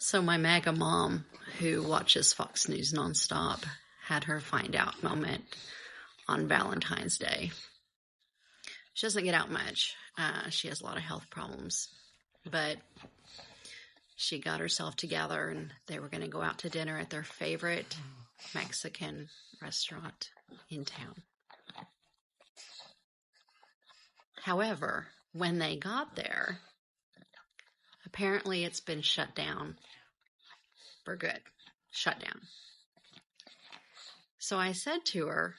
So my MAGA mom, who watches Fox News nonstop, had her find out moment on Valentine's Day. She doesn't get out much. She has a lot of health problems, but she got herself together and they were going to go out to dinner at their favorite Mexican restaurant in town. However, when they got there, apparently it's been shut down for good. Shut down. So I said to her,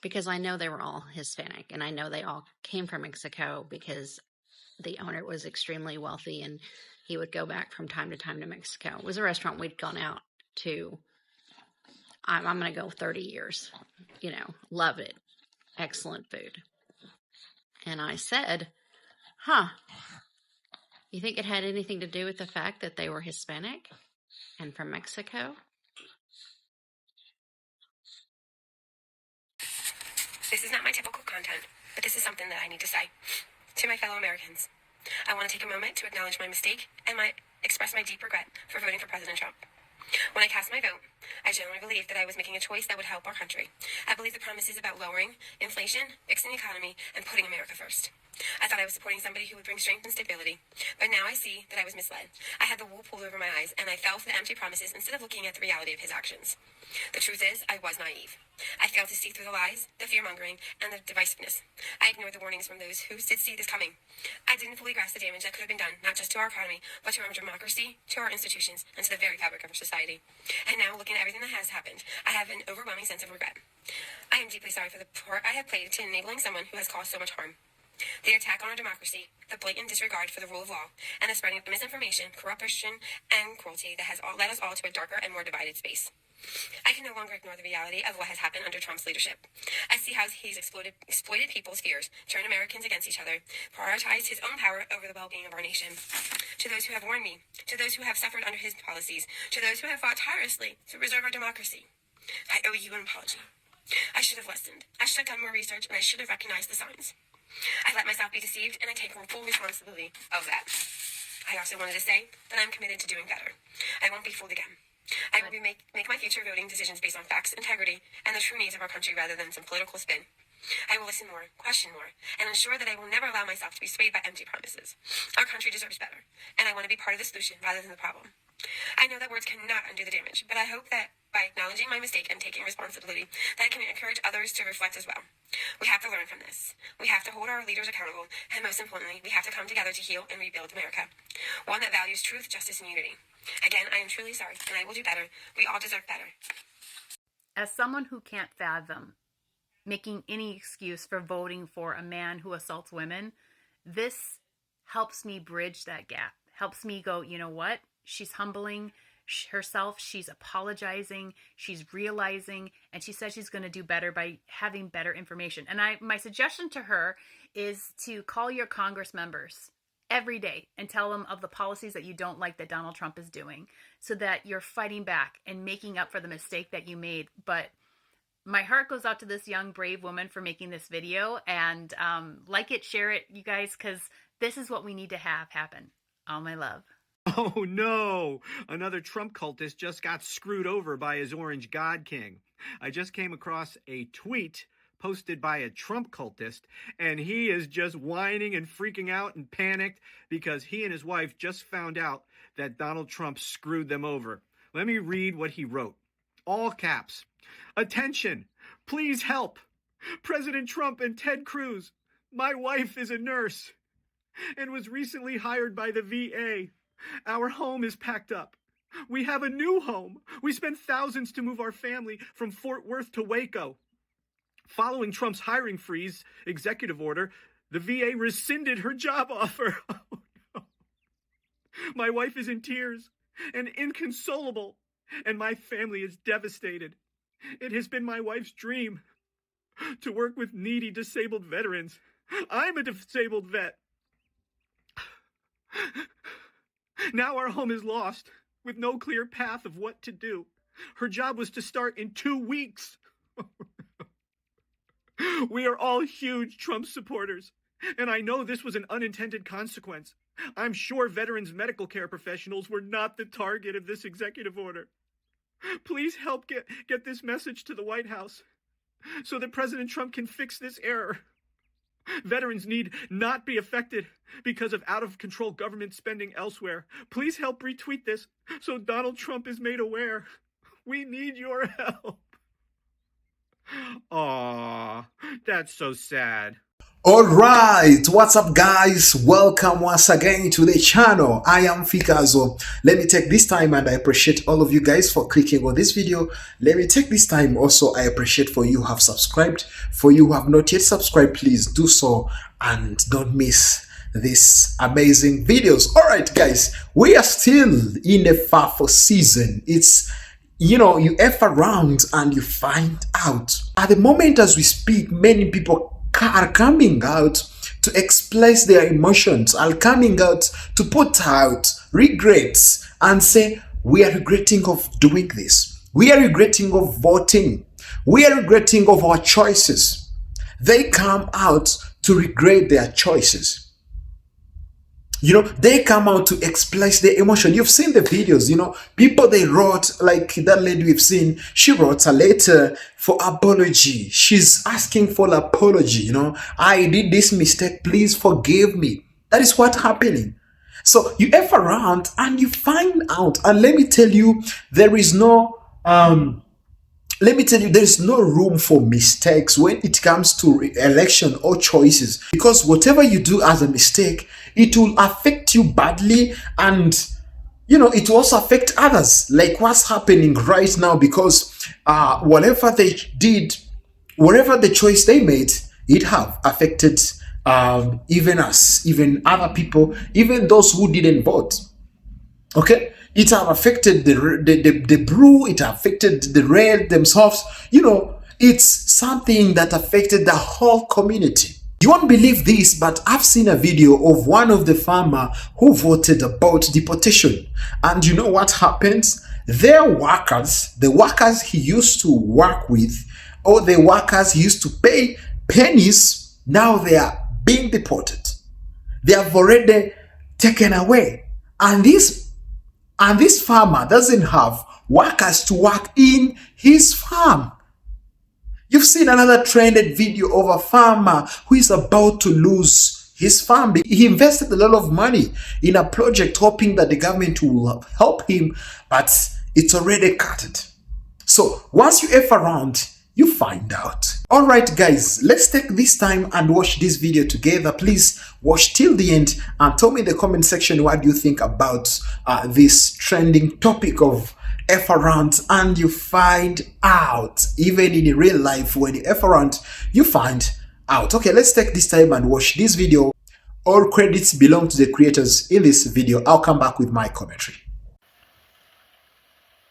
because I know they were all Hispanic and I know they all came from Mexico because the owner was extremely wealthy and he would go back from time to time to Mexico. It was a restaurant we'd gone out to. I'm going to go 30 years. Loved it. Excellent food. And I said, you think it had anything to do with the fact that they were Hispanic and from Mexico? This is not my typical content, but this is something that I need to say. To my fellow Americans, I want to take a moment to acknowledge my mistake and express my deep regret for voting for President Trump. When I cast my vote, I genuinely believed that I was making a choice that would help our country. I believe the promises about lowering inflation, fixing the economy, and putting America first. I thought I was supporting somebody who would bring strength and stability, but now I see that I was misled. I had the wool pulled over my eyes, and I fell for the empty promises instead of looking at the reality of his actions. The truth is, I was naive. I failed to see through the lies, the fear-mongering, and the divisiveness. I ignored the warnings from those who did see this coming. I didn't fully grasp the damage that could have been done, not just to our economy, but to our democracy, to our institutions, and to the very fabric of our society. And now, looking at everything that has happened, I have an overwhelming sense of regret. I am deeply sorry for the part I have played to enabling someone who has caused so much harm. The attack on our democracy, the blatant disregard for the rule of law, and the spreading of misinformation, corruption, and cruelty that has led us all to a darker and more divided space. I can no longer ignore the reality of what has happened under Trump's leadership. I see how he's exploited people's fears, turned Americans against each other, prioritized his own power over the well-being of our nation. To those who have warned me, to those who have suffered under his policies, to those who have fought tirelessly to preserve our democracy, I owe you an apology. I should have listened. I should have done more research, and I should have recognized the signs. I let myself be deceived, and I take full responsibility of that. I also wanted to say that I'm committed to doing better. I won't be fooled again. I will make my future voting decisions based on facts, integrity, and the true needs of our country rather than some political spin. I will listen more, question more, and ensure that I will never allow myself to be swayed by empty promises. Our country deserves better, and I want to be part of the solution rather than the problem. I know that words cannot undo the damage, but I hope that by acknowledging my mistake and taking responsibility, that I can encourage others to reflect as well. We have to learn from this. We have to hold our leaders accountable, and most importantly, we have to come together to heal and rebuild America. One that values truth, justice, and unity. Again, I am truly sorry, and I will do better. We all deserve better. As someone who can't fathom making any excuse for voting for a man who assaults women, this helps me bridge that gap. Helps me go, you know what? She's humbling herself. She's apologizing. She's realizing, and she says she's going to do better by having better information. And my suggestion to her is to call your Congress members every day and tell them of the policies that you don't like that Donald Trump is doing, so that you're fighting back and making up for the mistake that you made. But my heart goes out to this young, brave woman for making this video, and like it, share it, you guys, because this is what we need to have happen. All my love. Oh no! Another Trump cultist just got screwed over by his orange god king. I just came across a tweet posted by a Trump cultist, and he is just whining and freaking out and panicked because he and his wife just found out that Donald Trump screwed them over. Let me read what he wrote. All caps. Attention! Please help! President Trump and Ted Cruz. My wife is a nurse and was recently hired by the VA. Our home is packed up. We have a new home. We spent thousands to move our family from Fort Worth to Waco. Following Trump's hiring freeze executive order, the VA rescinded her job offer. Oh, no. My wife is in tears and inconsolable, and my family is devastated. It has been my wife's dream to work with needy disabled veterans. I'm a disabled vet. Now our home is lost, with no clear path of what to do. Her job was to start in 2 weeks. We are all huge Trump supporters, And I know this was an unintended consequence. I'm sure veterans medical care professionals were not the target of this executive order. Please help get this message to the White House so that President Trump can fix this error. Veterans need not be affected because of out-of-control government spending elsewhere. Please help retweet this so Donald Trump is made aware. We need your help. Aw, that's so sad. Alright, what's up guys? Welcome once again to the channel. I am Fikazo. Let me take this time, and I appreciate all of you guys for clicking on this video. Let me take this time also, I appreciate for you who have subscribed. For you who have not yet subscribed, please do so and don't miss these amazing videos. Alright guys, we are still in the FAFO season. It's, you F around and you find out. At the moment as we speak, many people are coming out to express their emotions, are coming out to put out regrets and say, we are regretting of doing this. We are regretting of voting. We are regretting of our choices. They come out to regret their choices. They come out to express their emotion. You've seen the videos, people, they wrote, like that lady we've seen, she wrote a letter for apology. She's asking for an apology, I did this mistake, please forgive me. That is what's happening. So you F around and you find out, and let me tell you, there is no room for mistakes when it comes to election or choices, because whatever you do as a mistake, it will affect you badly, and it will also affect others, like what's happening right now, because whatever they did, whatever the choice they made, it have affected even us, even other people, even those who didn't vote. Okay, it have affected the brew, it affected the red themselves. It's something that affected the whole community. You won't believe this, but I've seen a video of one of the farmer who voted about deportation. And you know what happens? Their workers, the workers he used to work with, or the workers he used to pay pennies, now they are being deported. They have already taken away. And this farmer doesn't have workers to work in his farm. You've seen another trended video of a farmer who is about to lose his farm. He invested a lot of money in a project hoping that the government will help him, but it's already cut. So once you F around, you find out. Alright guys, let's take this time and watch this video together. Please watch till the end and tell me in the comment section what you think about this trending topic of F around and you find out. Even in real life, when you F around, you find out. Okay, let's take this time and watch this video. All credits belong to the creators in this video. I'll come back with my commentary.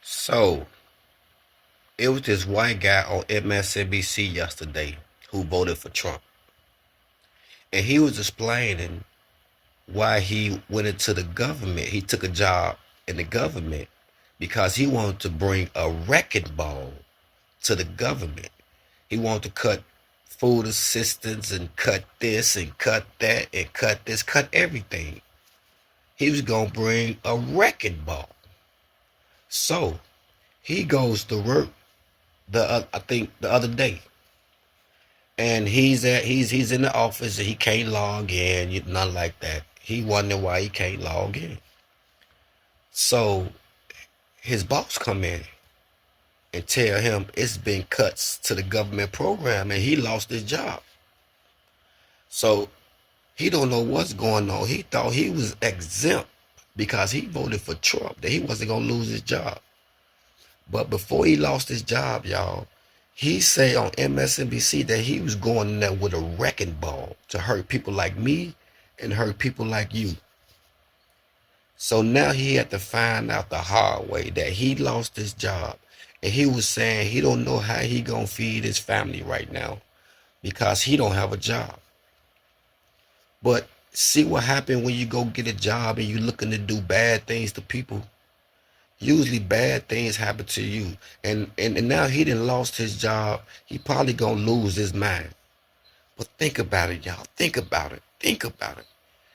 So, it was this white guy on MSNBC yesterday who voted for Trump. And he was explaining why he went into the government. He took a job in the government because he wanted to bring a wrecking ball to the government. He wanted to cut food assistance and cut this and cut that and cut this, cut everything. He was going to bring a wrecking ball. So he goes to work I think the other day, and he's in the office and he can't log in, nothing like that. He wondering why he can't log in. So his boss come in and tell him it's been cuts to the government program and he lost his job. So he don't know what's going on. He thought he was exempt because he voted for Trump, that he wasn't gonna lose his job. But before he lost his job, y'all, he said on MSNBC that he was going in there with a wrecking ball to hurt people like me and hurt people like you. So now he had to find out the hard way that he lost his job. And he was saying he don't know how he gonna feed his family right now because he don't have a job. But see what happened when you go get a job and you looking to do bad things to people. Usually bad things happen to you. And now he done lost his job. He probably gonna lose his mind. But think about it, y'all. Think about it. Think about it.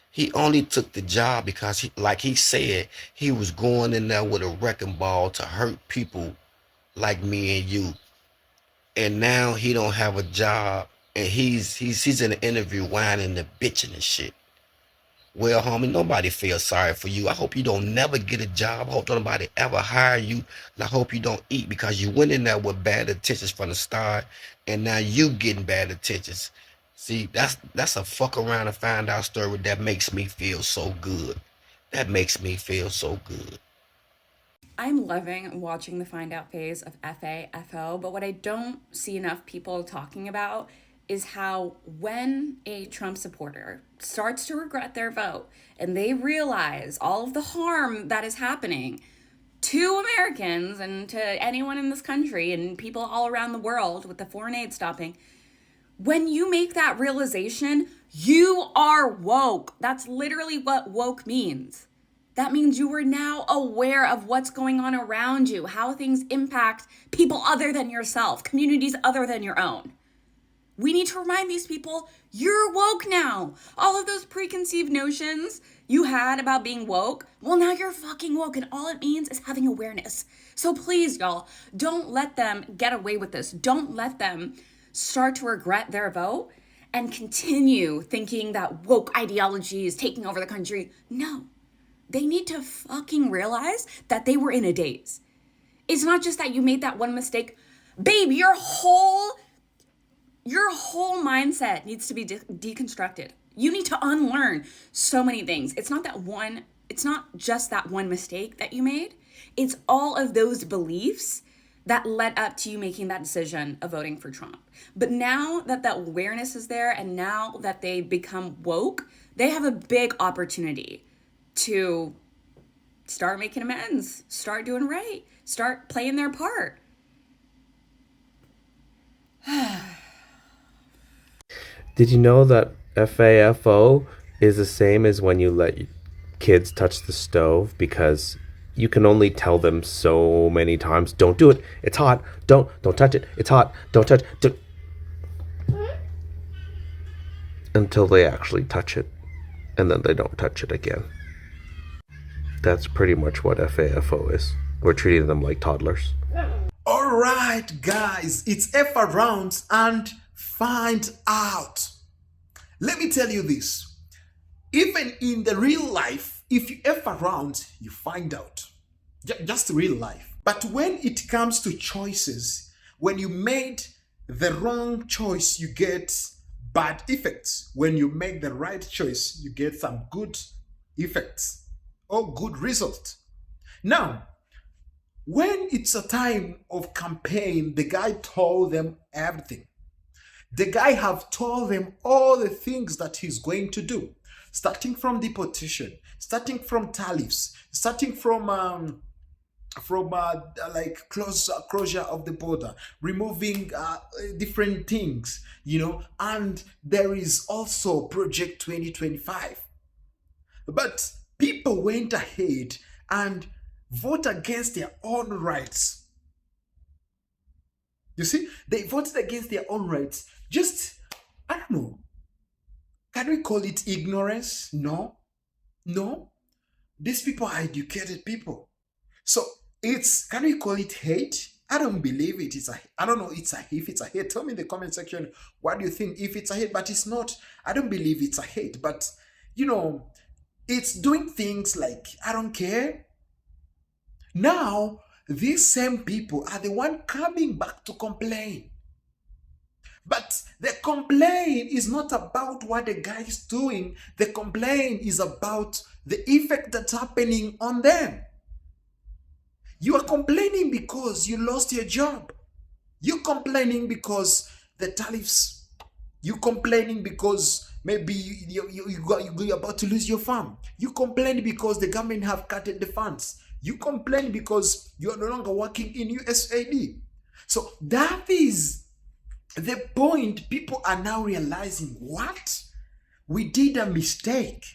He only took the job because like he said, he was going in there with a wrecking ball to hurt people like me and you. And now he don't have a job, and he's in an interview whining and bitching and shit. Well, homie, nobody feels sorry for you. I hope you don't never get a job. I hope nobody ever hire you. And I hope you don't eat because you went in there with bad intentions from the start, and now you getting bad intentions. See, that's a fuck around and find out story that makes me feel so good. That makes me feel so good. I'm loving watching the find out phase of FAFO, but what I don't see enough people talking about is how when a Trump supporter starts to regret their vote and they realize all of the harm that is happening to Americans and to anyone in this country and people all around the world with the foreign aid stopping, when you make that realization, you are woke. That's literally what woke means. That means you are now aware of what's going on around you, how things impact people other than yourself, communities other than your own. We need to remind these people, you're woke now. All of those preconceived notions you had about being woke, well, now you're fucking woke, and all it means is having awareness. So please, y'all, don't let them get away with this. Don't let them start to regret their vote and continue thinking that woke ideology is taking over the country. No. They need to fucking realize that they were in a daze. It's not just that you made that one mistake. Babe, your whole mindset needs to be deconstructed. You need to unlearn so many things. It's not just that one mistake that you made. It's all of those beliefs that led up to you making that decision of voting for Trump. But now that that awareness is there and now that they become woke, they have a big opportunity to start making amends, start doing right, start playing their part. Did you know that FAFO is the same as when you let kids touch the stove? Because you can only tell them so many times, don't do it, it's hot, don't touch it, it's hot, don't touch it, until they actually touch it, and then they don't touch it again. That's pretty much what FAFO is. We're treating them like toddlers. All right, guys, it's F around and find out. Let me tell you this. Even in the real life, if you F around, you find out. Just real life. But when it comes to choices, when you made the wrong choice, you get bad effects. When you make the right choice, you get some good effects or good result. Now, when it's a time of campaign, the guy told them everything. The guy have told them all the things that he's going to do, starting from deportation, starting from tariffs, starting from like closure of the border, removing different things, and there is also Project 2025. But people went ahead and vote against their own rights. You see, they voted against their own rights. Just, I don't know. Can we call it ignorance? No. These people are educated people. So can we call it hate? I don't believe it. I don't know if it's a hate. Tell me in the comment section, what do you think? If it's a hate, but it's not. I don't believe it's a hate, but it's doing things like, I don't care. Now, these same people are the one coming back to complain. But the complaint is not about what the guy is doing. The complaint is about the effect that's happening on them. You are complaining because you lost your job. You're complaining because the tariffs. You're complaining because maybe you're about to lose your farm. You complain because the government have cut the funds. You complain because you are no longer working in USAID. So that is the point. People are now realizing, what? We did a mistake.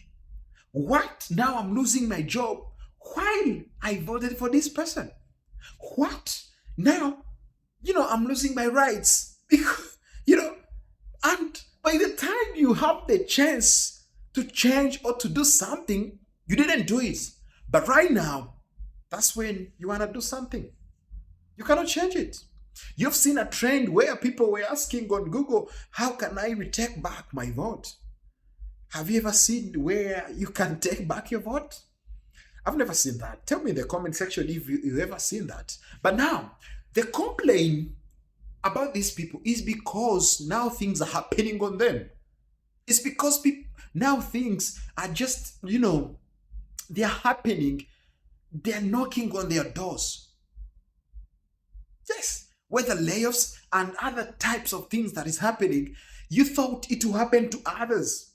What? Now I'm losing my job while I voted for this person. What? Now, I'm losing my rights. But By the time you have the chance to change or to do something, you didn't do it. But right now, that's when you want to do something. You cannot change it. You've seen a trend where people were asking on Google, how can I take back my vote? Have you ever seen where you can take back your vote? I've never seen that. Tell me in the comment section if you've ever seen that. But now, the complaint about these people is because now things are happening on them. It's because now things are just, they're happening. They're knocking on their doors. Yes, whether layoffs and other types of things that is happening, you thought it will happen to others.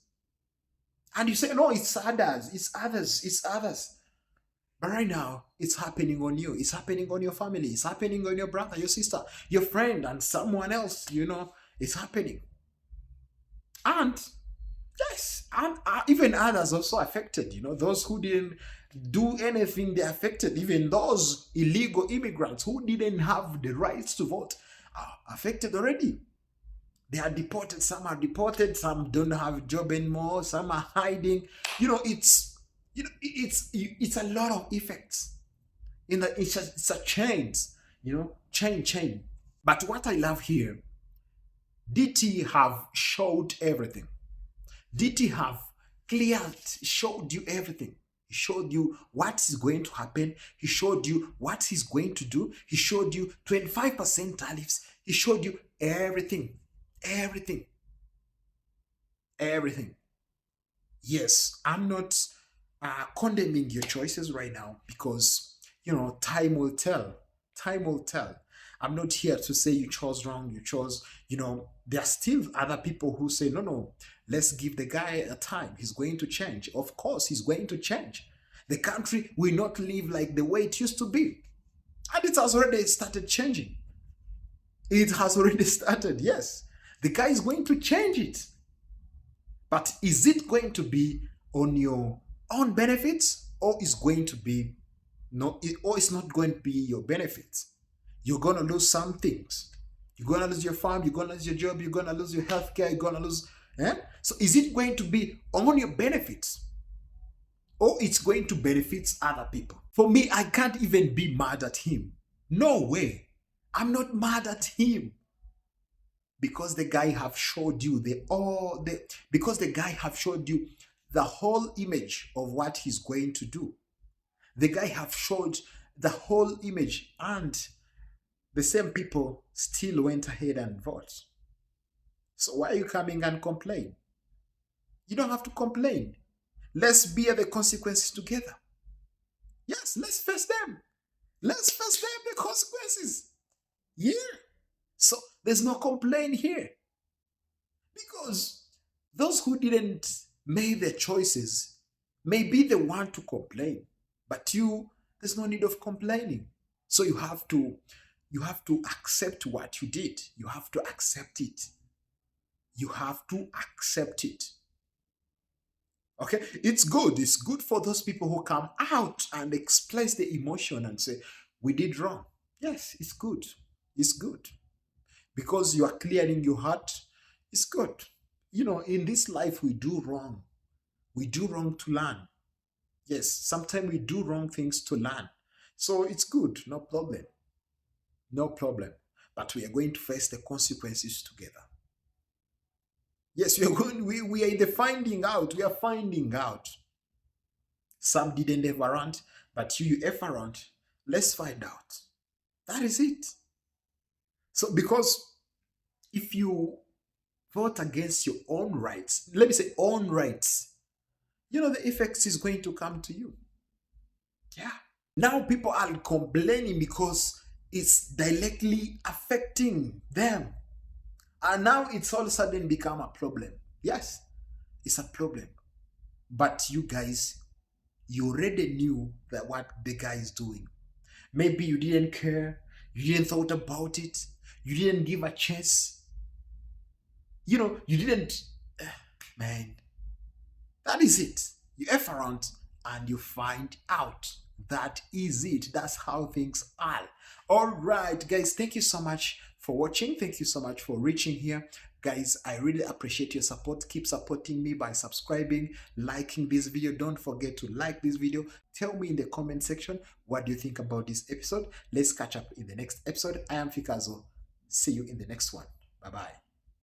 And you say, no, it's others, it's others, it's others. But right now, it's happening on you. It's happening on your family. It's happening on your brother, your sister, your friend, and someone else, it's happening. And yes, and even others also affected, those who didn't do anything, they're affected. Even those illegal immigrants who didn't have the rights to vote are affected already. They are deported. Some are deported. Some don't have a job anymore. Some are hiding. It's a lot of effects. It's a chain. Chain. But what I love here, DT have showed everything. DT have showed you everything. He showed you what is going to happen. He showed you what he's going to do. He showed you 25% tariffs. He showed you everything. Everything. Yes, I'm not condemning your choices right now because, time will tell. Time will tell. I'm not here to say you chose wrong, you chose, there are still other people who say, no, let's give the guy a time. He's going to change. Of course, he's going to change. The country will not live like the way it used to be. And it has already started changing. It has already started, yes. The guy is going to change it. But is it going to be on your own benefits or is going to be or it's not going to be your benefits? You're going to lose some things. You're going to lose your farm, you're going to lose your job, you're going to lose your healthcare, you're going to lose. So is it going to be on your benefits or it's going to benefit other people? For me, I can't even be mad at him. No way. I'm not mad at him. Because the guy have showed you because the guy have showed you the whole image of what he's going to do. The guy have showed the whole image and the same people still went ahead and vote. So why are you coming and complain? You don't have to complain. Let's bear the consequences together. Yes, let's face them. Let's face them, the consequences. Yeah. So there's no complaint here. Because those who didn't make their choices may be the one to complain. But there's no need of complaining. So you have to accept what you did. You have to accept it. You have to accept it. Okay? It's good. It's good for those people who come out and express the emotion and say, we did wrong. Yes, it's good. It's good. Because you are clearing your heart, it's good. In this life, we do wrong. We do wrong to learn. Yes, sometimes we do wrong things to learn. So it's good, no problem. No problem. But we are going to face the consequences together. Yes, we are in the finding out. We are finding out. Some didn't ever run, but you ever run. Let's find out. That is it. So, because if you vote against your own rights, let me say own rights, the effects is going to come to you. Yeah. Now people are complaining because it's directly affecting them. And now it's all of a sudden become a problem. Yes, it's a problem. But you guys, you already knew that what the guy is doing. Maybe you didn't care. You didn't thought about it. You didn't give a chance. You didn't. Man, that is it. You F around and you find out. That is it. That's how things are. All right, guys. Thank you so much for watching. Thank you so much for reaching here. Guys, I really appreciate your support. Keep supporting me by subscribing, liking this video. Don't forget to like this video. Tell me in the comment section, what do you think about this episode? Let's catch up in the next episode. I am Fikazo. See you in the next one. Bye-bye.